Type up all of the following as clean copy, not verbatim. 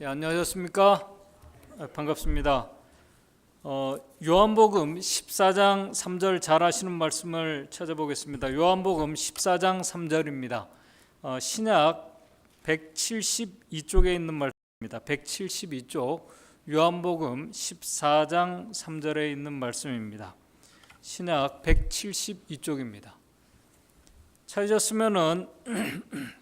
안녕하셨습니까? 반갑습니다. 요한복음 14장 3절 잘 아시는 말씀을 찾아보겠습니다. 요한복음 14장 3절입니다. 신약 172쪽에 있는 말씀입니다. 172쪽 요한복음 14장 3절에 있는 말씀입니다. 신약 172쪽입니다. 찾으셨으면은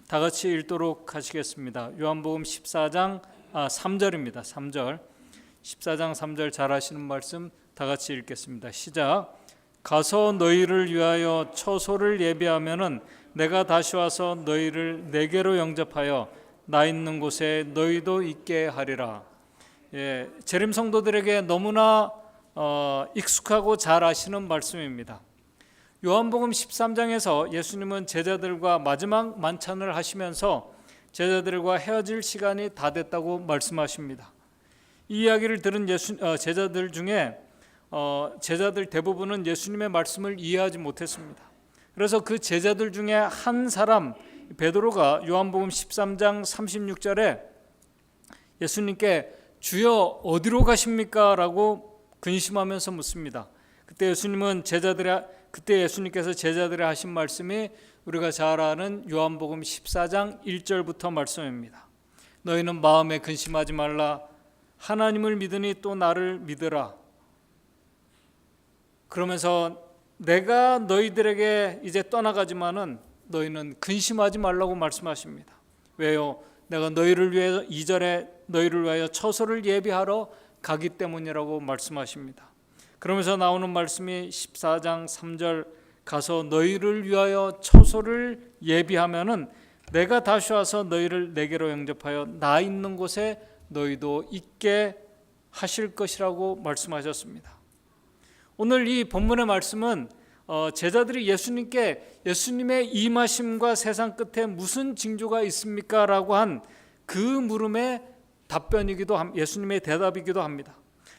다 같이 읽도록 하시겠습니다. 요한복음 14장 3절입니다. 3절. 14장 3절 잘 아시는 말씀 다 같이 읽겠습니다. 시작. 가서 너희를 위하여 처소를 예비하면은 내가 다시 와서 너희를 내게로 영접하여 나 있는 곳에 너희도 있게 하리라. 재림 성도들에게 너무나 익숙하고 잘 아시는 말씀입니다. 요한복음 13장에서 예수님은 제자들과 마지막 만찬을 하시면서 제자들과 헤어질 시간이 다 됐다고 말씀하십니다. 이 이야기를 들은 제자들 중에 제자들 대부분은 예수님의 말씀을 이해하지 못했습니다. 그래서 그 제자들 중에 한 사람 베드로가 요한복음 13장 36절에 예수님께 주여 어디로 가십니까? 라고 근심하면서 묻습니다. 그때 예수님께서 제자들에 하신 말씀이 우리가 잘 아는 요한복음 14장 1절부터 말씀입니다. 너희는 마음에 근심하지 말라. 하나님을 믿으니 또 나를 믿으라. 그러면서 내가 너희들에게 이제 떠나가지만은 너희는 근심하지 말라고 말씀하십니다. 왜요? 내가 너희를 위해 2절에 너희를 위하여 처소를 예비하러 가기 때문이라고 말씀하십니다. 그러면서 나오는 말씀이 14장 3절 가서 너희를 위하여 처소를 예비하면은 내가 다시 와서 너희를 내게로 영접하여 나 있는 곳에 너희도 있게 하실 것이라고 말씀하셨습니다. 오늘 이 본문의 말씀은 제자들이 예수님께 예수님의 임하심과 세상 끝에 무슨 징조가 있습니까? 라고 한 그 물음의 답변이기도 예수님의 대답이기도 합니다.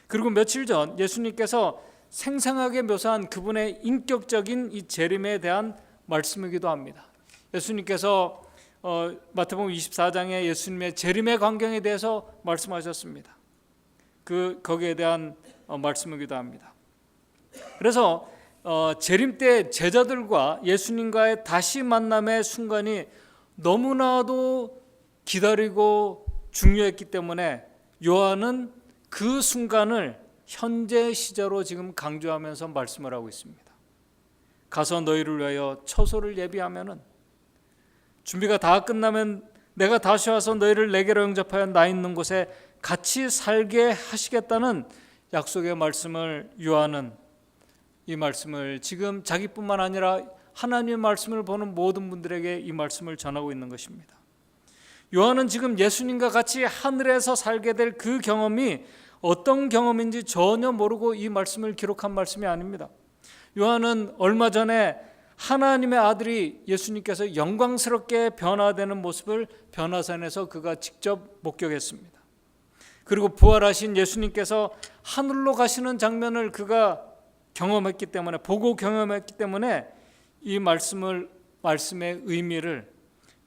그리고 며칠 전 예수님께서 생생하게 묘사한 그분의 인격적인 이 재림에 대한 말씀이기도 합니다. 예수님께서 마태복음 24장에 예수님의 재림의 광경에 대해서 말씀하셨습니다. 거기에 대한 말씀이기도 합니다. 그래서 재림 때 제자들과 예수님과의 다시 만남의 순간이 너무나도 기다리고 중요했기 때문에 요한은 그 순간을 현재 시제로 지금 강조하면서 말씀을 하고 있습니다. 가서 너희를 위하여 처소를 예비하면은 준비가 다 끝나면 내가 다시 와서 너희를 내게로 영접하여 나 있는 곳에 같이 살게 하시겠다는 약속의 말씀을 요한은 이 말씀을 지금 자기뿐만 아니라 하나님의 말씀을 보는 모든 분들에게 이 말씀을 전하고 있는 것입니다. 요한은 지금 예수님과 같이 하늘에서 살게 될 그 경험이 어떤 경험인지 전혀 모르고 이 말씀을 기록한 말씀이 아닙니다. 요한은 얼마 전에 하나님의 아들이 예수님께서 영광스럽게 변화되는 모습을 변화산에서 그가 직접 목격했습니다. 그리고 부활하신 예수님께서 하늘로 가시는 장면을 그가 경험했기 때문에 보고 경험했기 때문에 이 말씀의 의미를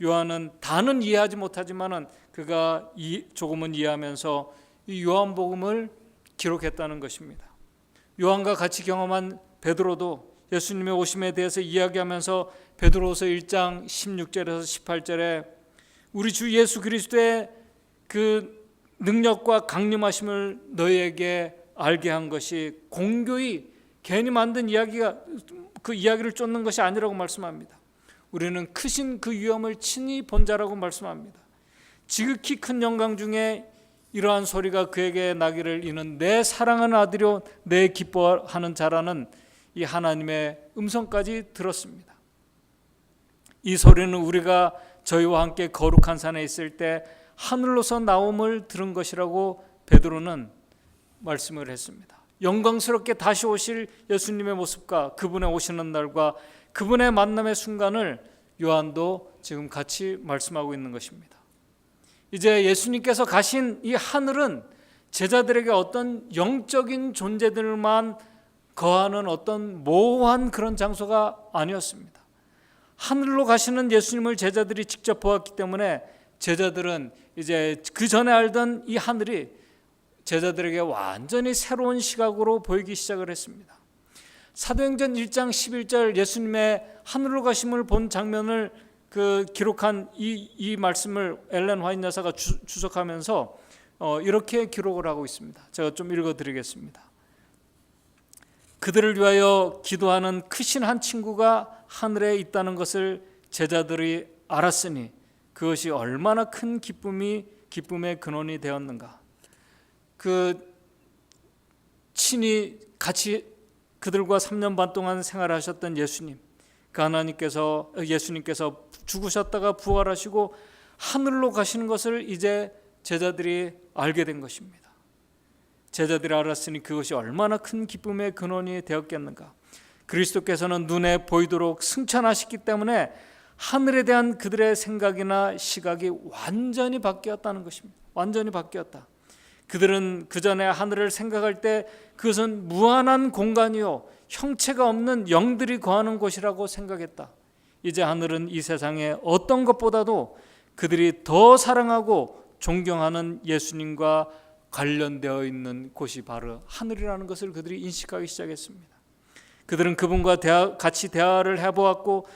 요한은 다는 이해하지 못하지만은 그가 조금은 이해하면서 이 요한복음을 기록했다는 것입니다. 요한과 같이 경험한 베드로도 예수님의 오심에 대해서 이야기하면서 베드로서 1장 16절에서 18절에 우리 주 예수 그리스도의 그 능력과 강림하심을 너희에게 알게 한 것이 공교히 괜히 만든 그 이야기를 쫓는 것이 아니라고 말씀합니다. 우리는 크신 그 위엄을 친히 본 자라고 말씀합니다. 지극히 큰 영광 중에 이러한 소리가 그에게 나기를 이는 내 사랑하는 아들이요 내 기뻐하는 자라는 이 하나님의 음성까지 들었습니다. 이 소리는 우리가 저희와 함께 거룩한 산에 있을 때 하늘로서 나옴을 들은 것이라고 베드로는 말씀을 했습니다. 영광스럽게 다시 오실 예수님의 모습과 그분의 오시는 날과 그분의 만남의 순간을 요한도 지금 같이 말씀하고 있는 것입니다. 이제 예수님께서 가신 이 하늘은 제자들에게 어떤 영적인 존재들만 거하는 어떤 모호한 그런 장소가 아니었습니다. 하늘로 가시는 예수님을 제자들이 직접 보았기 때문에 제자들은 이제 그 전에 알던 이 하늘이 제자들에게 완전히 새로운 시각으로 보이기 시작을 했습니다. 사도행전 1장 11절 예수님의 하늘로 가심을 본 장면을 기록한 이 말씀을 엘렌 화이트 여사가 주석하면서 이렇게 기록을 하고 있습니다. 제가 좀 읽어드리겠습니다. 그들을 위하여 기도하는 크신 한 친구가 하늘에 있다는 것을 제자들이 알았으니 그것이 얼마나 큰 기쁨의 근원이 되었는가. 친히 같이 그들과 3년 반 동안 생활하셨던 예수님, 예수님께서 죽으셨다가 부활하시고 하늘로 가시는 것을 이제 제자들이 알게 된 것입니다. 제자들이 알았으니 그것이 얼마나 큰 기쁨의 근원이 되었겠는가. 그리스도께서는 눈에 보이도록 승천하셨기 때문에 하늘에 대한 그들의 생각이나 시각이 완전히 바뀌었다는 것입니다. 완전히 바뀌었다. 그들은 그 전에 하늘을 생각할 때 그것은 무한한 공간이요 형체가 없는 영들이 거하는 곳이라고 생각했다. 이제 하늘은 이 세상의 어떤 것보다도 그들이 더 사랑하고 존경하는 예수님과 관련되어 있는 곳이 바로 하늘이라는 것을 그들이 인식하기 시작했습니다. 그들은 그분과 같이 대화를 해보았고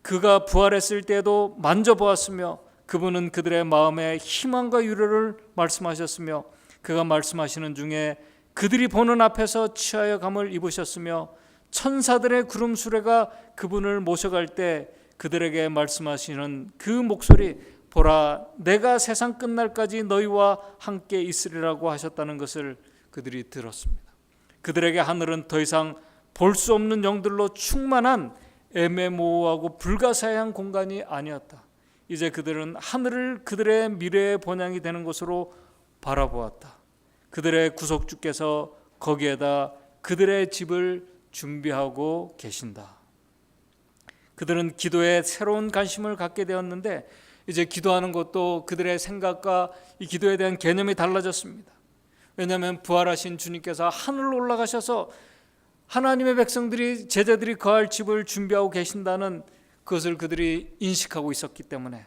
그가 부활했을 때도 만져보았으며 그분은 그들의 마음에 희망과 위로를 말씀하셨으며 그가 말씀하시는 중에 그들이 보는 앞에서 취하여 감을 입으셨으며 천사들의 구름 수레가 그분을 모셔갈 때 그들에게 말씀하시는 그 목소리, 보라 내가 세상 끝날까지 너희와 함께 있으리라고 하셨다는 것을 그들이 들었습니다. 그들에게 하늘은 더 이상 볼 수 없는 영들로 충만한 애매모호하고 불가사의한 공간이 아니었다. 이제 그들은 하늘을 그들의 미래의 본향이 되는 것으로 바라보았다. 그들의 구속주께서 거기에다 그들의 집을 준비하고 계신다. 그들은 기도에 새로운 관심을 갖게 되었는데 이제 기도하는 것도 그들의 생각과 이 기도에 대한 개념이 달라졌습니다. 왜냐하면 부활하신 주님께서 하늘로 올라가셔서 하나님의 백성들이 제자들이 거할 집을 준비하고 계신다는 그것을 그들이 인식하고 있었기 때문에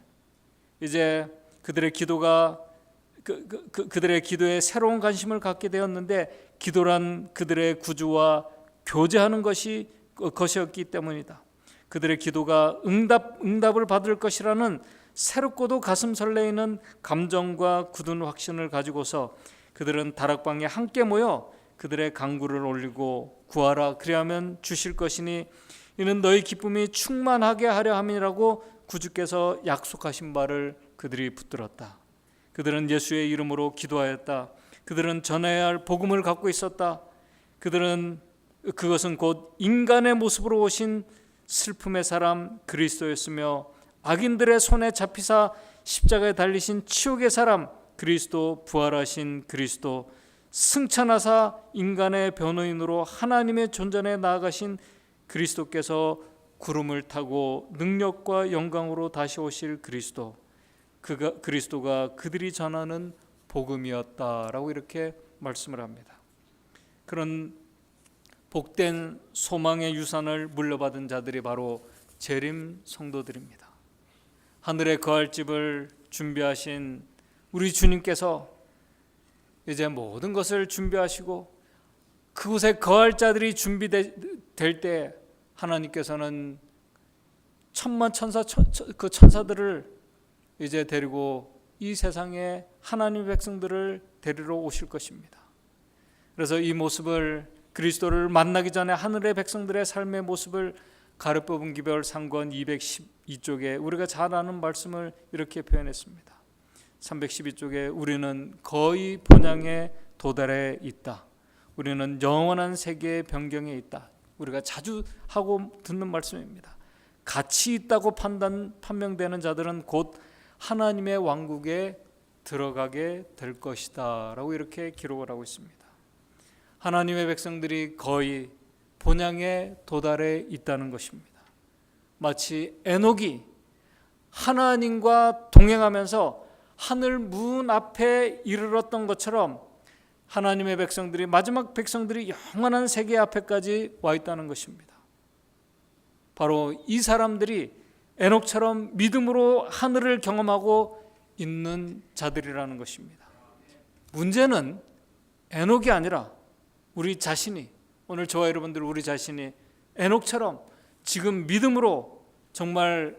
이제 그들의 기도가 그들의 기도에 새로운 관심을 갖게 되었는데 기도란 그들의 구주와 교제하는 것이었기 때문이다. 그들의 기도가 응답을 받을 것이라는 새롭고도 가슴 설레이는 감정과 굳은 확신을 가지고서 그들은 다락방에 함께 모여 그들의 간구를 올리고 구하라 그리하면 주실 것이니 이는 너희 기쁨이 충만하게 하려 함이라고 구주께서 약속하신 바를 그들이 붙들었다. 그들은 예수의 이름으로 기도하였다. 그들은 전해야 할 복음을 갖고 있었다. 그것은 곧 인간의 모습으로 오신 슬픔의 사람 그리스도였으며 악인들의 손에 잡히사 십자가에 달리신 치욕의 사람 그리스도, 부활하신 그리스도, 승천하사 인간의 변호인으로 하나님의 존전에 나아가신 그리스도께서 구름을 타고 능력과 영광으로 다시 오실 그리스도, 그리스도가 그들이 전하는 복음이었다라고 이렇게 말씀을 합니다. 그런 복된 소망의 유산을 물려받은 자들이 바로 재림 성도들입니다. 하늘에 거할 집을 준비하신 우리 주님께서 이제 모든 것을 준비하시고 그곳에 거할 자들이 준비될 때 하나님께서는 천만 천사들을 이제 데리고 이 세상에 하나님의 백성들을 데리러 오실 것입니다. 그래서 이 모습을 그리스도를 만나기 전에 하늘의 백성들의 삶의 모습을 가르법은 기별 상권 212쪽에 우리가 잘 아는 말씀을 이렇게 표현했습니다. 312쪽에 우리는 거의 본향에 도달해 있다. 우리는 영원한 세계의 변경에 있다. 우리가 자주 하고 듣는 말씀입니다. 가치 있다고 판명되는 자들은 곧 하나님의 왕국에 들어가게 될 것이다 라고 이렇게 기록을 하고 있습니다. 하나님의 백성들이 거의 본향에 도달해 있다는 것입니다. 마치 에녹이 하나님과 동행하면서 하늘 문 앞에 이르렀던 것처럼 하나님의 백성들이 마지막 백성들이 영원한 세계 앞에까지 와 있다는 것입니다. 바로 이 사람들이 에녹처럼 믿음으로 하늘을 경험하고 있는 자들이라는 것입니다. 문제는 에녹이 아니라 우리 자신이, 오늘 저와 여러분들 우리 자신이 에녹처럼 지금 믿음으로 정말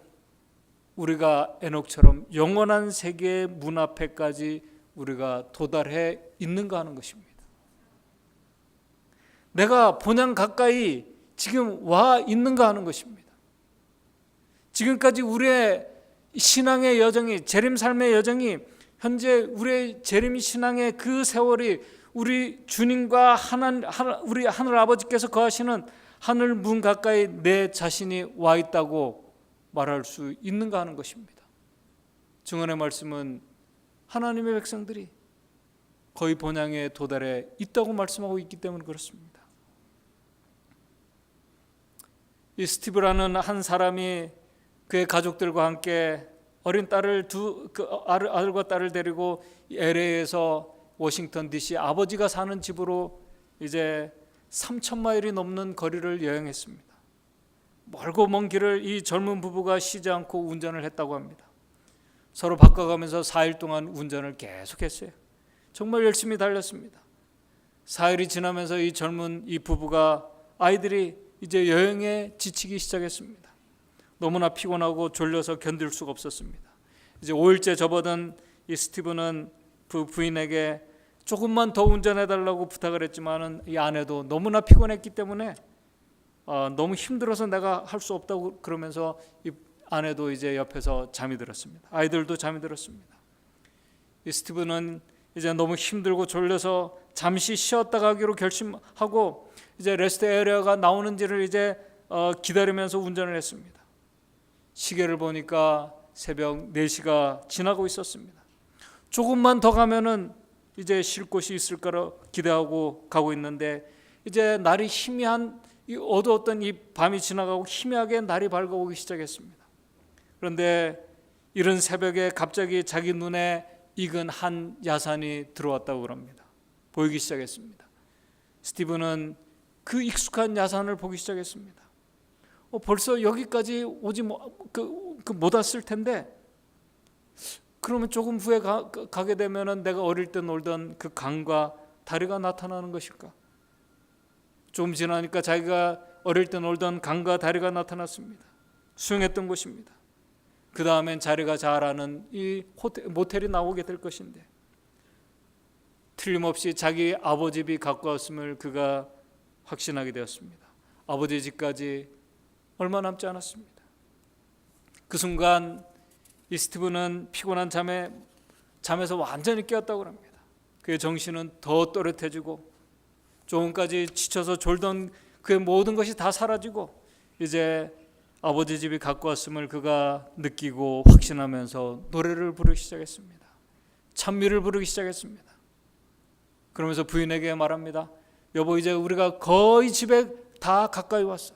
우리가 에녹처럼 영원한 세계의 문 앞에까지 우리가 도달해 있는가 하는 것입니다. 내가 본향 가까이 지금 와 있는가 하는 것입니다. 지금까지 우리의 신앙의 여정이, 재림 삶의 여정이, 현재 우리의 재림 신앙의 그 세월이 우리 주님과 우리 하늘 아버지께서 거하시는 하늘 문 가까이 내 자신이 와 있다고 말할 수 있는가 하는 것입니다. 증언의 말씀은 하나님의 백성들이 거의 본향에 도달해 있다고 말씀하고 있기 때문에 그렇습니다. 이 스티브라는 한 사람이 그의 가족들과 함께 어린 딸을 아들과 딸을 데리고 LA에서 워싱턴 DC 아버지가 사는 집으로 이제 3,000마일이 넘는 거리를 여행했습니다. 멀고 먼 길을 이 젊은 부부가 쉬지 않고 운전을 했다고 합니다. 서로 바꿔가면서 4일 동안 운전을 계속했어요. 정말 열심히 달렸습니다. 4일이 지나면서 이 부부가, 아이들이 이제 여행에 지치기 시작했습니다. 너무나 피곤하고 졸려서 견딜 수가 없었습니다. 이제 5일째 접어든 이 스티브는 부인에게 조금만 더 운전해달라고 부탁을 했지만은 이 아내도 너무나 피곤했기 때문에 너무 힘들어서 내가 할 수 없다고 그러면서 이 아내도 이제 옆에서 잠이 들었습니다. 아이들도 잠이 들었습니다. 이 스티브는 이제 너무 힘들고 졸려서 잠시 쉬었다 가기로 결심하고 이제 레스트 에리어가 나오는지를 이제 기다리면서 운전을 했습니다. 시계를 보니까 새벽 4시가 지나고 있었습니다. 조금만 더 가면은 이제 쉴 곳이 있을 거라 기대하고 가고 있는데 이제 날이 희미한 이 어두웠던 이 밤이 지나가고 희미하게 날이 밝아오기 시작했습니다. 그런데 이른 새벽에 갑자기 자기 눈에 익은 한 야산이 들어왔다고 합니다. 보이기 시작했습니다. 스티브는 그 익숙한 야산을 보기 시작했습니다. 벌써 여기까지 오지 못 왔을 텐데, 그러면 조금 후에 가게 되면은 내가 어릴 때 놀던 그 강과 다리가 나타나는 것일까? 좀 지나니까 자기가 어릴 때 놀던 강과 다리가 나타났습니다. 수영했던 곳입니다. 그 다음엔 자리가 잘 아는 이 모텔이 나오게 될 것인데, 틀림없이 자기 아버지 집이 가까웠음을 그가 확신하게 되었습니다. 아버지 집까지 얼마 남지 않았습니다. 그 순간 이 스티브는 피곤한 잠에서 완전히 깨었다고 합니다. 그의 정신은 더 또렷해지고 조금까지 지쳐서 졸던 그의 모든 것이 다 사라지고 이제 아버지 집이 가까웠음을 그가 느끼고 확신하면서 노래를 부르기 시작했습니다. 찬미를 부르기 시작했습니다. 그러면서 부인에게 말합니다. 여보, 이제 우리가 거의 집에 다 가까이 왔어.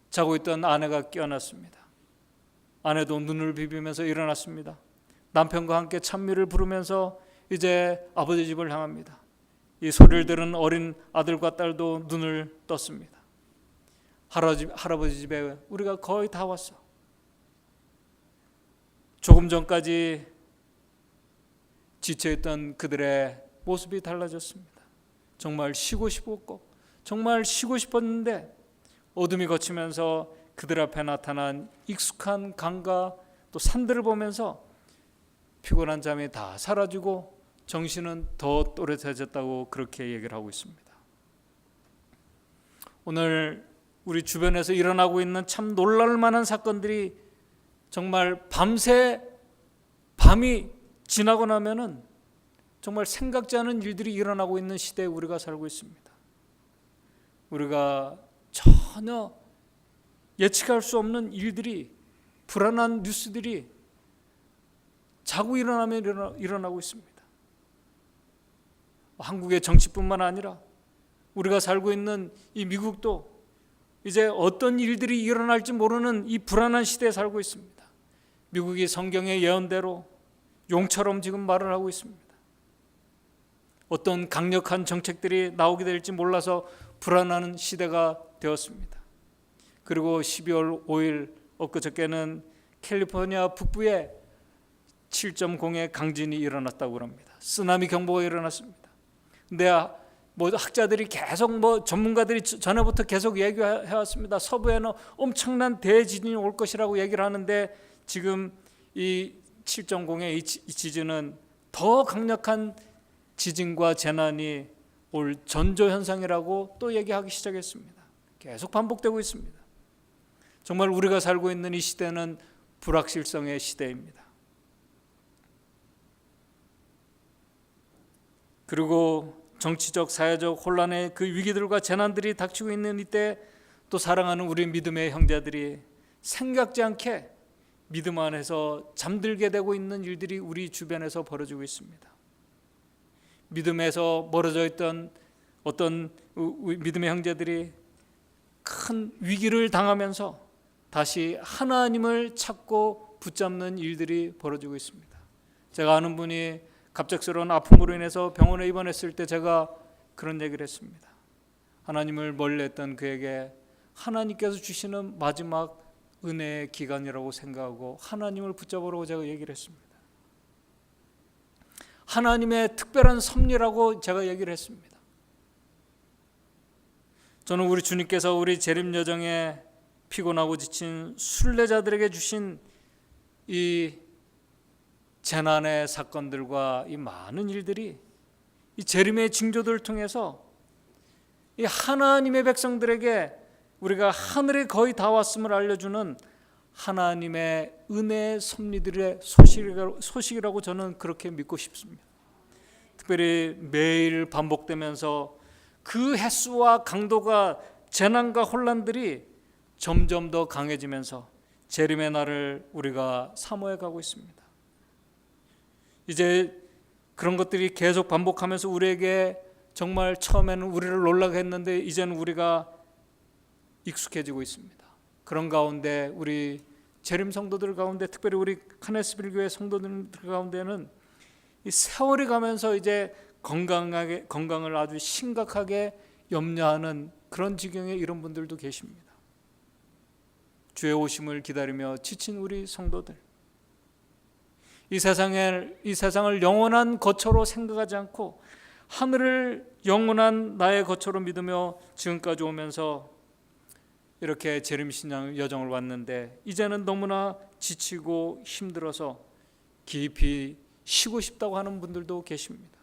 자고 있던 아내가 깨어났습니다. 아내도 눈을 비비면서 일어났습니다. 남편과 함께 찬미를 부르면서 이제 아버지 집을 향합니다. 이 소리를 들은 어린 아들과 딸도 눈을 떴습니다. 할아버지 집에 우리가 거의 다 왔어. 조금 전까지 지쳐있던 그들의 모습이 달라졌습니다. 정말 쉬고 싶었고 정말 쉬고 싶었는데 어둠이 걷히면서 그들 앞에 나타난 익숙한 강과 또 산들을 보면서 피곤한 잠이 다 사라지고 정신은 더 또렷해졌다고 그렇게 얘기를 하고 있습니다. 오늘 우리 주변에서 일어나고 있는 참 놀랄 만한 사건들이 정말 밤이 지나고 나면은 정말 생각지 않은 일들이 일어나고 있는 시대에 우리가 살고 있습니다. 우리가 전혀 예측할 수 없는 일들이, 불안한 뉴스들이 자고 일어나면 일어나고 있습니다. 한국의 정치뿐만 아니라 우리가 살고 있는 이 미국도 이제 어떤 일들이 일어날지 모르는 이 불안한 시대에 살고 있습니다. 미국이 성경의 예언대로 용처럼 지금 말을 하고 있습니다. 어떤 강력한 정책들이 나오게 될지 몰라서 불안한 시대가 되었습니다. 그리고 12월 5일 엊그저께는 캘리포니아 북부에 7.0의 강진이 일어났다고 합니다. 쓰나미 경보가 일어났습니다. 근데 학자들이 계속 전문가들이 전에부터 계속 얘기해왔습니다. 서부에는 엄청난 대지진이 올 것이라고 얘기를 하는데 지금 이 7.0의 이 지진은 더 강력한 지진과 재난이 올 전조현상이라고 또 얘기하기 시작했습니다. 계속 반복되고 있습니다. 정말 우리가 살고 있는 이 시대는 불확실성의 시대입니다. 그리고 정치적, 사회적 혼란의 그 위기들과 재난들이 닥치고 있는 이때 또 사랑하는 우리 믿음의 형제들이 생각지 않게 믿음 안에서 잠들게 되고 있는 일들이 우리 주변에서 벌어지고 있습니다. 믿음에서 멀어져 있던 어떤 믿음의 형제들이 큰 위기를 당하면서 다시 하나님을 찾고 붙잡는 일들이 벌어지고 있습니다. 제가 아는 분이 갑작스러운 아픔으로 인해서 병원에 입원했을 때 제가 그런 얘기를 했습니다. 하나님을 멀리했던 그에게 하나님께서 주시는 마지막 은혜의 기간이라고 생각하고 하나님을 붙잡으라고 제가 얘기를 했습니다. 하나님의 특별한 섭리라고 제가 얘기를 했습니다. 저는 우리 주님께서 우리 재림 여정에 피곤하고 지친 순례자들에게 주신 이 재난의 사건들과 이 많은 일들이 이 재림의 징조들을 통해서 이 하나님의 백성들에게 우리가 하늘에 거의 다 왔음을 알려주는 하나님의 은혜의 섭리들의 소식이라고 저는 그렇게 믿고 싶습니다. 특별히 매일 반복되면서 그 횟수와 강도가 재난과 혼란들이 점점 더 강해지면서 재림의 날을 우리가 사모해 가고 있습니다. 이제 그런 것들이 계속 반복하면서 우리에게 정말 처음에는 우리를 놀라게 했는데 이제는 우리가 익숙해지고 있습니다. 그런 가운데 우리 재림 성도들 가운데 특별히 우리 카네스빌 교회 성도들 가운데는 이 세월이 가면서 이제 건강을 아주 심각하게 염려하는 그런 지경에 이런 분들도 계십니다. 주의 오심을 기다리며 지친 우리 성도들, 이 세상을 영원한 거처로 생각하지 않고 하늘을 영원한 나의 거처로 믿으며 지금까지 오면서 이렇게 재림신앙 여정을 왔는데 이제는 너무나 지치고 힘들어서 깊이 쉬고 싶다고 하는 분들도 계십니다.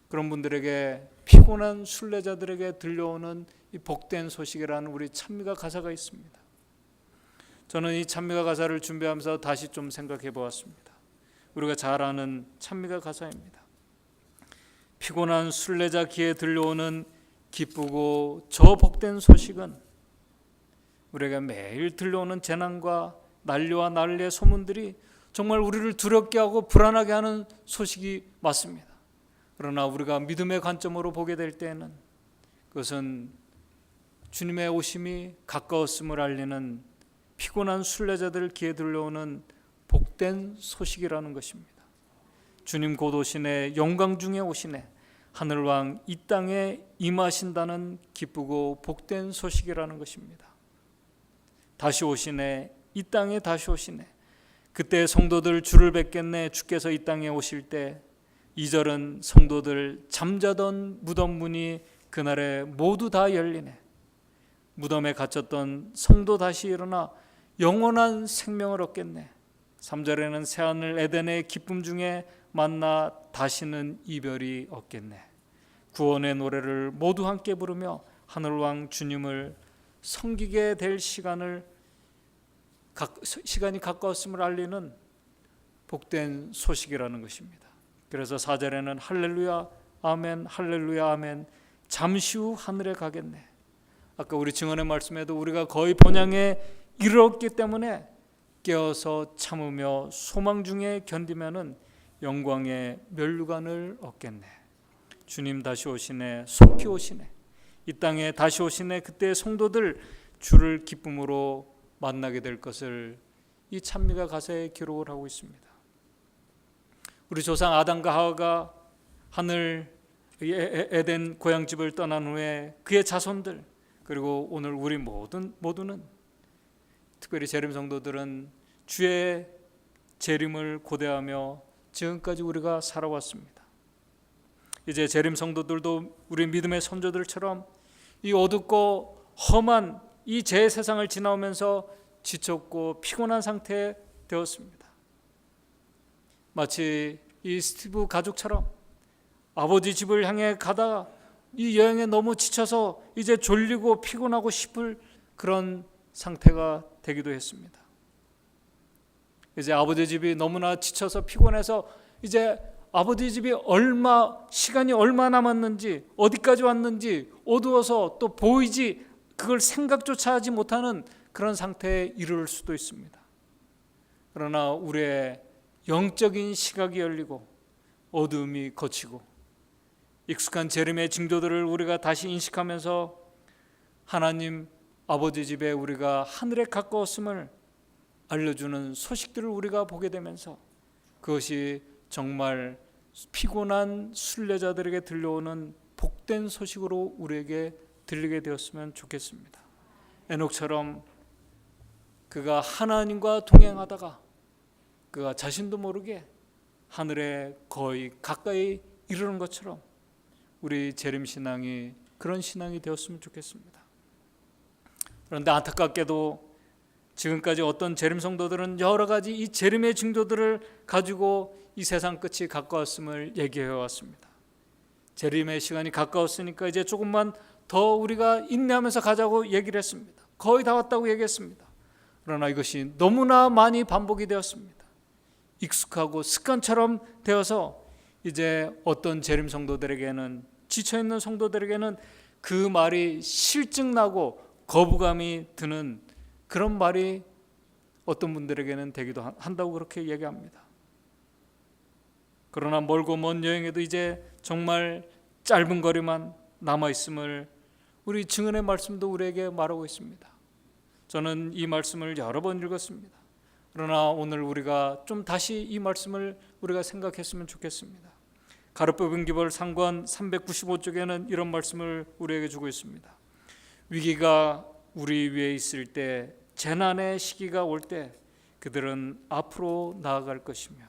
그런 분들에게 피곤한 순례자들에게 들려오는 이 복된 소식이라는 우리 찬미가 가사가 있습니다. 저는 이 찬미가 가사를 준비하면서 다시 좀 생각해 보았습니다. 우리가 잘 아는 찬미가 가사입니다. 피곤한 순례자 귀에 들려오는 기쁘고 저 복된 소식은 우리가 매일 들려오는 재난과 난리와 난리의 소문들이 정말 우리를 두렵게 하고 불안하게 하는 소식이 맞습니다. 그러나 우리가 믿음의 관점으로 보게 될 때에는 그것은 주님의 오심이 가까웠음을 알리는 피곤한 순례자들 귀에 들려오는 복된 소식이라는 것입니다. 주님 곧 오시네, 영광 중에 오시네, 하늘왕 이 땅에 임하신다는 기쁘고 복된 소식이라는 것입니다. 다시 오시네, 이 땅에 다시 오시네. 그때 성도들 주를 뵙겠네. 주께서 이 땅에 오실 때 2절은 성도들 잠자던 무덤 문이 그날에 모두 다 열리네. 무덤에 갇혔던 성도 다시 일어나 영원한 생명을 얻겠네. 3절에는 새하늘 에덴의 기쁨 중에 만나 다시는 이별이 없겠네. 구원의 노래를 모두 함께 부르며 하늘왕 주님을 섬기게 될 시간이 가까웠음을 알리는 복된 소식이라는 것입니다. 그래서 4절에는 할렐루야 아멘 할렐루야 아멘 잠시 후 하늘에 가겠네. 아까 우리 증언의 말씀에도 우리가 거의 본향에 이르렀기 때문에 깨어서 참으며 소망 중에 견디면은 영광의 면류관을 얻겠네. 주님 다시 오시네, 속히 오시네. 이 땅에 다시 오시네. 그때 성도들 주를 기쁨으로 만나게 될 것을 이 찬미가 가사에 기록을 하고 있습니다. 우리 조상 아담과 하와가 하늘 에덴 고향집을 떠난 후에 그의 자손들 그리고 오늘 우리 모두는 특별히 재림 성도들은 주의 재림을 고대하며 지금까지 우리가 살아왔습니다. 이제 재림 성도들도 우리 믿음의 선조들처럼 이 어둡고 험한 이 죄의 세상을 지나오면서 지쳤고 피곤한 상태에 되었습니다. 마치 이 스티브 가족처럼 아버지 집을 향해 가다가 이 여행에 너무 지쳐서 이제 졸리고 피곤하고 싶을 그런 상태가 되기도 했습니다. 이제 아버지 집이 너무나 지쳐서 피곤해서 이제 아버지 집이 시간이 얼마 남았는지, 어디까지 왔는지 어두워서 또 보이지, 그걸 생각조차 하지 못하는 그런 상태에 이를 수도 있습니다. 그러나 우리의 영적인 시각이 열리고 어두움이 걷히고 익숙한 재림의 징조들을 우리가 다시 인식하면서 하나님 아버지 집에 우리가 하늘에 가까웠음을 알려주는 소식들을 우리가 보게 되면서 그것이 정말 피곤한 순례자들에게 들려오는 복된 소식으로 우리에게 들리게 되었으면 좋겠습니다. 에녹처럼 그가 하나님과 동행하다가 그가 자신도 모르게 하늘에 거의 가까이 이르는 것처럼 우리 재림신앙이 그런 신앙이 되었으면 좋겠습니다. 그런데 안타깝게도 지금까지 어떤 재림 성도들은 여러 가지 이 재림의 징조들을 가지고 이 세상 끝이 가까웠음을 얘기해 왔습니다. 재림의 시간이 가까웠으니까 이제 조금만 더 우리가 인내하면서 가자고 얘기를 했습니다. 거의 다 왔다고 얘기했습니다. 그러나 이것이 너무나 많이 반복이 되었습니다. 익숙하고 습관처럼 되어서 이제 어떤 재림 성도들에게는, 지쳐있는 성도들에게는 그 말이 실증나고 거부감이 드는 그런 말이 어떤 분들에게는 되기도 한다고 그렇게 얘기합니다. 그러나 멀고 먼 여행에도 이제 정말 짧은 거리만 남아있음을 우리 증언의 말씀도 우리에게 말하고 있습니다. 저는 이 말씀을 여러 번 읽었습니다. 그러나 오늘 우리가 좀 다시 이 말씀을 우리가 생각했으면 좋겠습니다. 가르법은 기벌 상권 395쪽에는 이런 말씀을 우리에게 주고 있습니다. 위기가 우리 위에 있을 때, 재난의 시기가 올 때 그들은 앞으로 나아갈 것이며,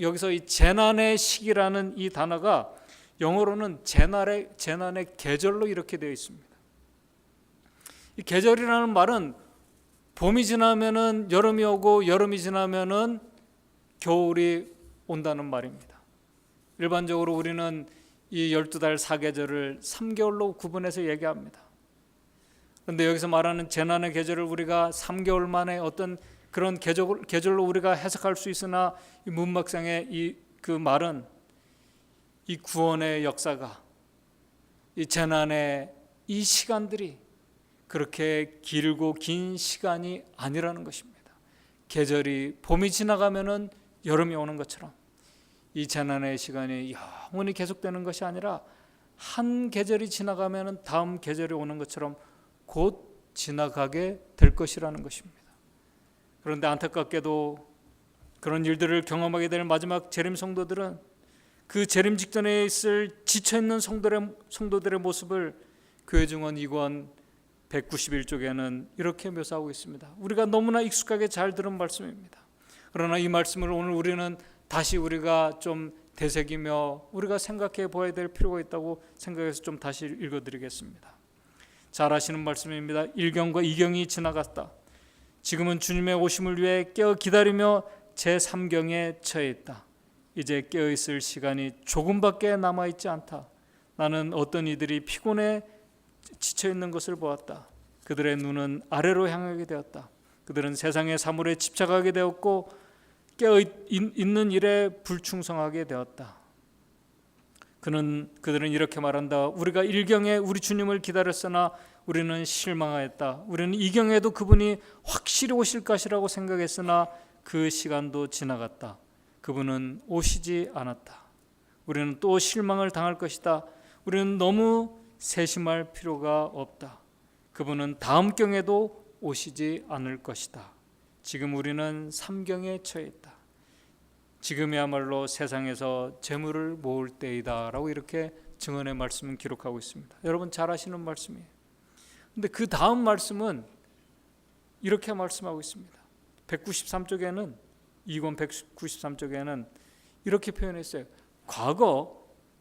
여기서 이 재난의 시기라는 이 단어가 영어로는 재난의 계절로 이렇게 되어 있습니다. 이 계절이라는 말은 봄이 지나면은 여름이 오고 여름이 지나면은 겨울이 온다는 말입니다. 일반적으로 우리는 이 12달 사계절을 3개월로 구분해서 얘기합니다. 그런데 여기서 말하는 재난의 계절을 우리가 3개월 만에 어떤 그런 계절로 우리가 해석할 수 있으나 이 문맥상의 그 말은 이 구원의 역사가, 이 재난의 이 시간들이 그렇게 길고 긴 시간이 아니라는 것입니다. 계절이 봄이 지나가면은 여름이 오는 것처럼 이 재난의 시간이 영원히 계속되는 것이 아니라 한 계절이 지나가면은 다음 계절이 오는 것처럼 곧 지나가게 될 것이라는 것입니다. 그런데 안타깝게도 그런 일들을 경험하게 될 마지막 재림 성도들은 그 재림 직전에 있을 지쳐있는 성도들의 모습을 교회 증언 2권 191쪽에는 이렇게 묘사하고 있습니다. 우리가 너무나 익숙하게 잘 들은 말씀입니다. 그러나 이 말씀을 오늘 우리는 다시 우리가 좀 되새기며 우리가 생각해 보아야 될 필요가 있다고 생각해서 좀 다시 읽어드리겠습니다. 잘 아시는 말씀입니다. 1경과 2경이 지나갔다. 지금은 주님의 오심을 위해 깨어 기다리며 제3경에 처해 있다. 이제 깨어있을 시간이 조금밖에 남아있지 않다. 나는 어떤 이들이 피곤해 지쳐있는 것을 보았다. 그들의 눈은 아래로 향하게 되었다. 그들은 세상의 사물에 집착하게 되었고 깨어있는 일에 불충성하게 되었다. 그들은 이렇게 말한다. 우리가 1경에 우리 주님을 기다렸으나 우리는 실망하였다. 우리는 2경에도 그분이 확실히 오실 것이라고 생각했으나 그 시간도 지나갔다. 그분은 오시지 않았다. 우리는 또 실망을 당할 것이다. 우리는 너무 세심할 필요가 없다. 그분은 다음 경에도 오시지 않을 것이다. 지금 우리는 3경에 처해 있다. 지금이야말로 세상에서 재물을 모을 때이다 라고 이렇게 증언의 말씀은 기록하고 있습니다. 여러분 잘 아시는 말씀이에요. 근데 그 다음 말씀은 이렇게 말씀하고 있습니다. 193쪽에는 2권 193쪽에는 이렇게 표현했어요.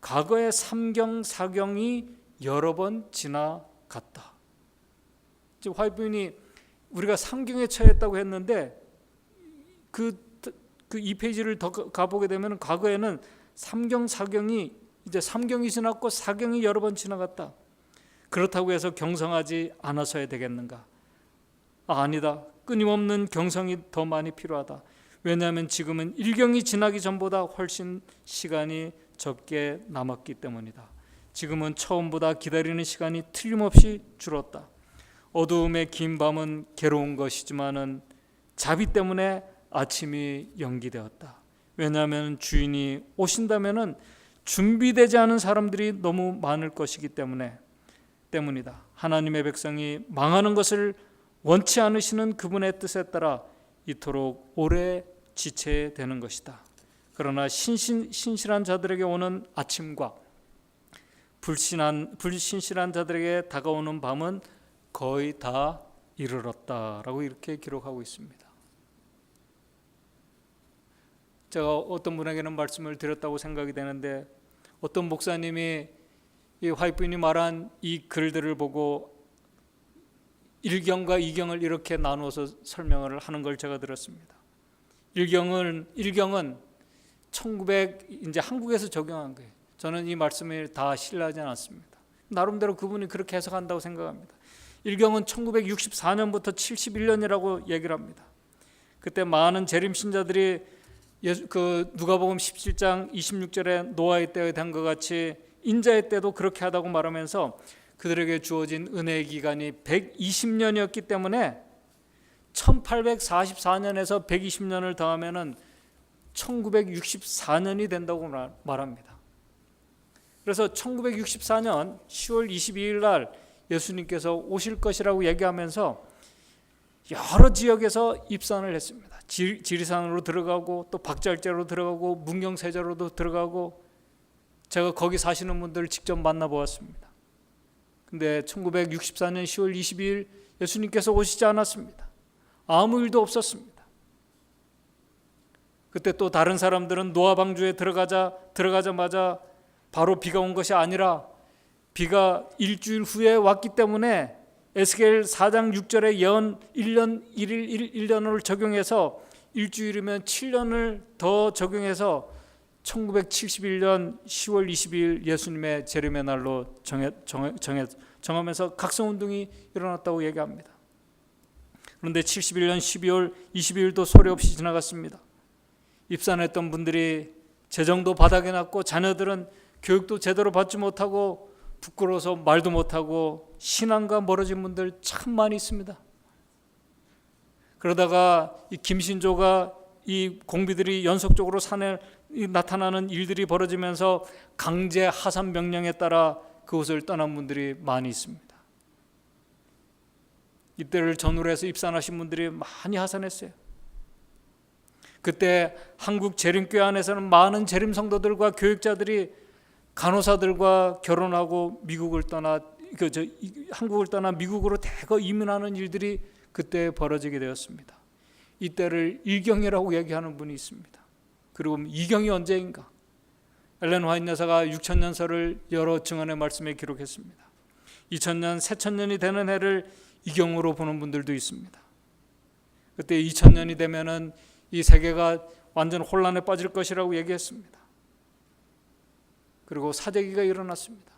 과거의 삼경 사경이 여러 번 지나갔다. 지금 화이트 부인이 우리가 상경에 처했다고 했는데 그 2페이지를 더 가보게 되면 과거에는 삼경 사경이 이제 삼경이 지났고 사경이 여러 번 지나갔다. 그렇다고 해서 경성하지 않아서야 되겠는가? 아니다. 끊임없는 경성이 더 많이 필요하다. 왜냐하면 지금은 일경이 지나기 전보다 훨씬 시간이 적게 남았기 때문이다. 지금은 처음보다 기다리는 시간이 틀림없이 줄었다. 어두움의 긴 밤은 괴로운 것이지만은 자비 때문에 아침이 연기되었다. 왜냐하면 주인이 오신다면은 준비되지 않은 사람들이 너무 많을 것이기 때문이다. 하나님의 백성이 망하는 것을 원치 않으시는 그분의 뜻에 따라 이토록 오래 지체되는 것이다. 그러나 신실한 자들에게 오는 아침과 불신실한 자들에게 다가오는 밤은 거의 다 이르렀다라고 이렇게 기록하고 있습니다. 제가 어떤 분에게는 말씀을 드렸다고 생각이 되는데 어떤 목사님이 이 화이트 부인이 말한 이 글들을 보고 1경과 2경을 이렇게 나누어서 설명을 하는 걸 제가 들었습니다. 1경은 이제 한국에서 적용한 거예요. 저는 이 말씀을 다 신뢰하지 않습니다. 나름대로 그분이 그렇게 해석한다고 생각합니다. 1경은 1964년부터 71년이라고 얘기를 합니다. 그때 많은 재림 신자들이 누가복음 17장 26절에 노아의 때에 된 것 같이 인자의 때도 그렇게 하다고 말하면서 그들에게 주어진 은혜의 기간이 120년이었기 때문에 1844년에서 120년을 더하면은 1964년이 된다고 말합니다. 그래서 1964년 10월 22일 날 예수님께서 오실 것이라고 얘기하면서 여러 지역에서 입산을 했습니다. 지리산으로 들어가고 또 박잘제로 들어가고 문경세자로도 들어가고 제가 거기 사시는 분들을 직접 만나보았습니다. 근데 1964년 10월 22일 예수님께서 오시지 않았습니다. 아무 일도 없었습니다. 그때 또 다른 사람들은 노아 방주에 들어가자마자 바로 비가 온 것이 아니라 비가 일주일 후에 왔기 때문에 에스겔 4장 6절에 예언 1년 1년을 적용해서 일주일이면 7년을 더 적용해서 1971년 10월 22일 예수님의 재림의 날로 정하면서 각성운동이 일어났다고 얘기합니다. 그런데 71년 12월 22일도 소리 없이 지나갔습니다. 입산했던 분들이 재정도 바닥에 났고 자녀들은 교육도 제대로 받지 못하고 부끄러워서 말도 못하고 신앙과 멀어진 분들 참 많이 있습니다. 그러다가 이 김신조가 이 공비들이 연속적으로 산에 나타나는 일들이 벌어지면서 강제 하산 명령에 따라 그곳을 떠난 분들이 많이 있습니다. 이때를 전후로 해서 입산하신 분들이 많이 하산했어요. 그때 한국 재림교회 안에서는 많은 재림 성도들과 교육자들이 간호사들과 결혼하고 한국을 떠나 미국으로 대거 이민하는 일들이 그때 벌어지게 되었습니다. 이때를 1경이라고 얘기하는 분이 있습니다. 그리고 2경이 언제인가? 엘렌 화이트 여사가 6천년설을 여러 증언의 말씀에 기록했습니다. 2000년, 새천년이 되는 해를 2경으로 보는 분들도 있습니다. 그때 2000년이 되면은 이 세계가 완전 혼란에 빠질 것이라고 얘기했습니다. 그리고 사재기가 일어났습니다.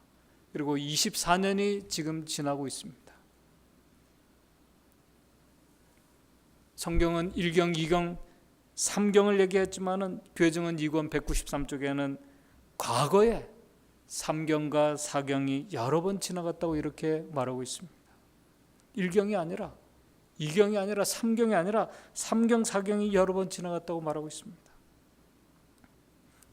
그리고 24년이 지금 지나고 있습니다. 성경은 1경, 2경, 3경을 얘기했지만은 교회증은 2권 193쪽에는 과거에 3경과 4경이 여러 번 지나갔다고 이렇게 말하고 있습니다. 1경이 아니라 2경이 아니라 3경이 아니라 3경, 4경이 여러 번 지나갔다고 말하고 있습니다.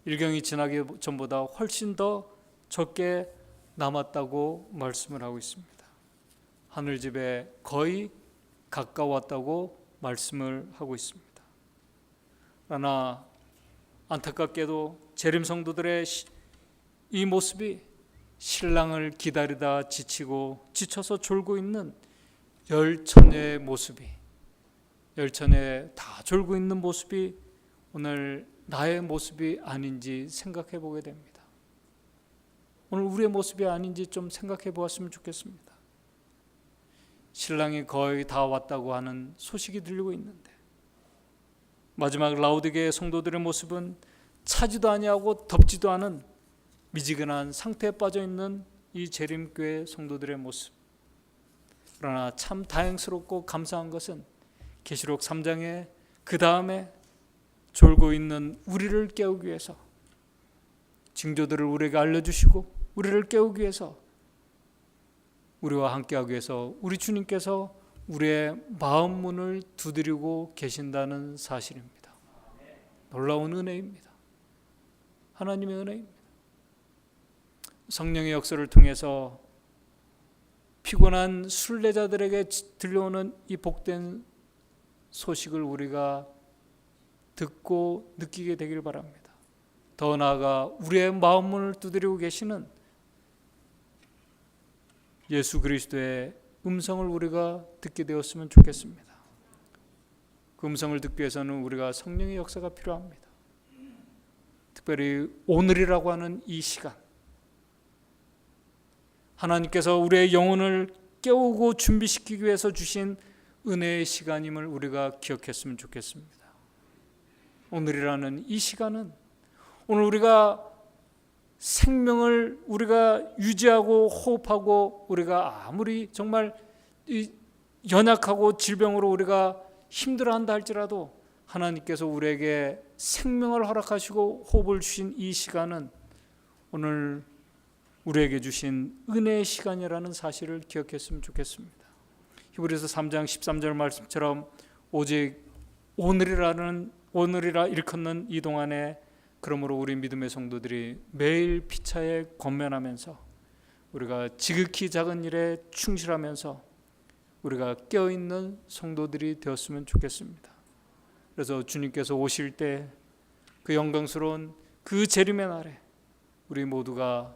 1경이 지나기 전보다 훨씬 더 적게 남았다고 말씀을 하고 있습니다. 하늘집에 거의 가까웠다고 말씀을 하고 있습니다. 그러나 안타깝게도 재림 성도들의 이 모습이 신랑을 기다리다 지쳐서 졸고 있는 열처녀의 모습이, 열처녀에 다 졸고 있는 모습이 오늘 나의 모습이 아닌지 생각해 보게 됩니다. 오늘 우리의 모습이 아닌지 좀 생각해 보았으면 좋겠습니다. 신랑이 거의 다 왔다고 하는 소식이 들리고 있는데 마지막 라오디게의 성도들의 모습은 차지도 아니하고 덥지도 않은 미지근한 상태에 빠져 있는 이 재림교회 성도들의 모습. 그러나 참 다행스럽고 감사한 것은 계시록 3장에 그 다음에 졸고 있는 우리를 깨우기 위해서 징조들을 우리에게 알려주시고 우리를 깨우기 위해서 우리와 함께하기 위해서 우리 주님께서 우리의 마음 문을 두드리고 계신다는 사실입니다. 놀라운 은혜입니다. 하나님의 은혜입니다. 성령의 역사를 통해서 피곤한 순례자들에게 들려오는 이 복된 소식을 우리가 듣고 느끼게 되길 바랍니다. 더 나아가 우리의 마음 문을 두드리고 계시는 예수 그리스도의 음성을 우리가 듣게 되었으면 좋겠습니다. 그 음성을 듣기 위해서는 우리가 성령의 역사가 필요합니다. 특별히 오늘이라고 하는 이 시간, 하나님께서 우리의 영혼을 깨우고 준비시키기 위해서 주신 은혜의 시간임을 우리가 기억했으면 좋겠습니다. 오늘이라는 이 시간은 오늘 우리가 생명을 우리가 유지하고 호흡하고 우리가 아무리 정말 연약하고 질병으로 우리가 힘들어한다 할지라도 하나님께서 우리에게 생명을 허락하시고 호흡을 주신 이 시간은 오늘 우리에게 주신 은혜의 시간이라는 사실을 기억했으면 좋겠습니다. 히브리서 3장 13절 말씀처럼 오직 오늘이라 일컫는 이 동안에 그러므로 우리 믿음의 성도들이 매일 피차에 권면하면서 우리가 지극히 작은 일에 충실하면서 우리가 깨어있는 성도들이 되었으면 좋겠습니다. 그래서 주님께서 오실 때 그 영광스러운 그 재림의 날에 우리 모두가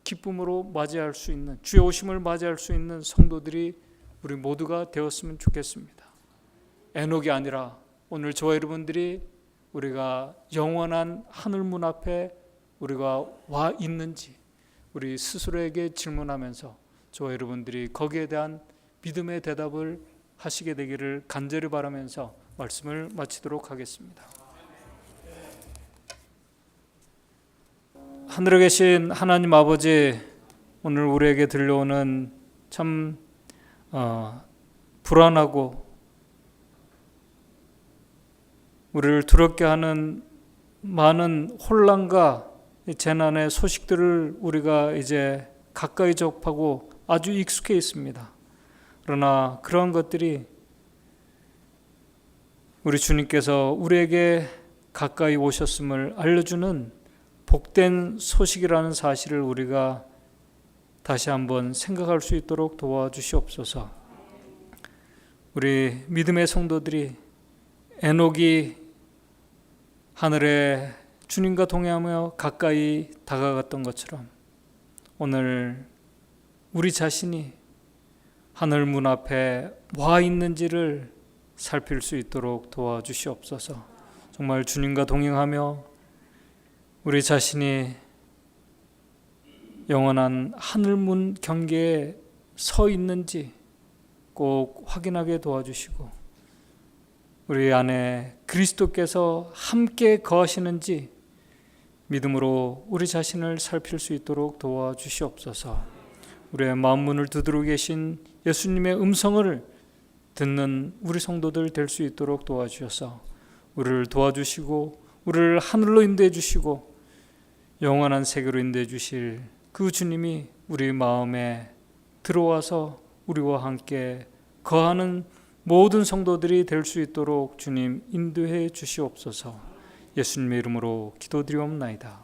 기쁨으로 맞이할 수 있는, 주의 오심을 맞이할 수 있는 성도들이 우리 모두가 되었으면 좋겠습니다. 에녹이 아니라 오늘 저와 여러분들이 우리가 영원한 하늘 문 앞에 우리가 와 있는지 우리 스스로에게 질문하면서 저와 여러분들이 거기에 대한 믿음의 대답을 하시게 되기를 간절히 바라면서 말씀을 마치도록 하겠습니다. 하늘에 계신 하나님 아버지, 오늘 우리에게 들려오는 참 불안하고 우리를 두렵게 하는 많은 혼란과 재난의 소식들을 우리가 이제 가까이 접하고 아주 익숙해 있습니다. 그러나 그런 것들이 우리 주님께서 우리에게 가까이 오셨음을 알려주는 복된 소식이라는 사실을 우리가 다시 한번 생각할 수 있도록 도와주시옵소서. 우리 믿음의 성도들이 에녹이 하늘에 주님과 동행하며 가까이 다가갔던 것처럼 오늘 우리 자신이 하늘 문 앞에 와 있는지를 살필 수 있도록 도와주시옵소서. 정말 주님과 동행하며 우리 자신이 영원한 하늘문 경계에 서 있는지 꼭 확인하게 도와주시고 우리 안에 그리스도께서 함께 거하시는지 믿음으로 우리 자신을 살필 수 있도록 도와주시옵소서. 우리의 마음문을 두드리고 계신 예수님의 음성을 듣는 우리 성도들 될 수 있도록 도와주셔서 우리를 도와주시고 우리를 하늘로 인도해 주시고 영원한 세계로 인도해 주실 그 주님이 우리 마음에 들어와서 우리와 함께 거하는 모든 성도들이 될 수 있도록 주님 인도해 주시옵소서. 예수님의 이름으로 기도드리옵나이다.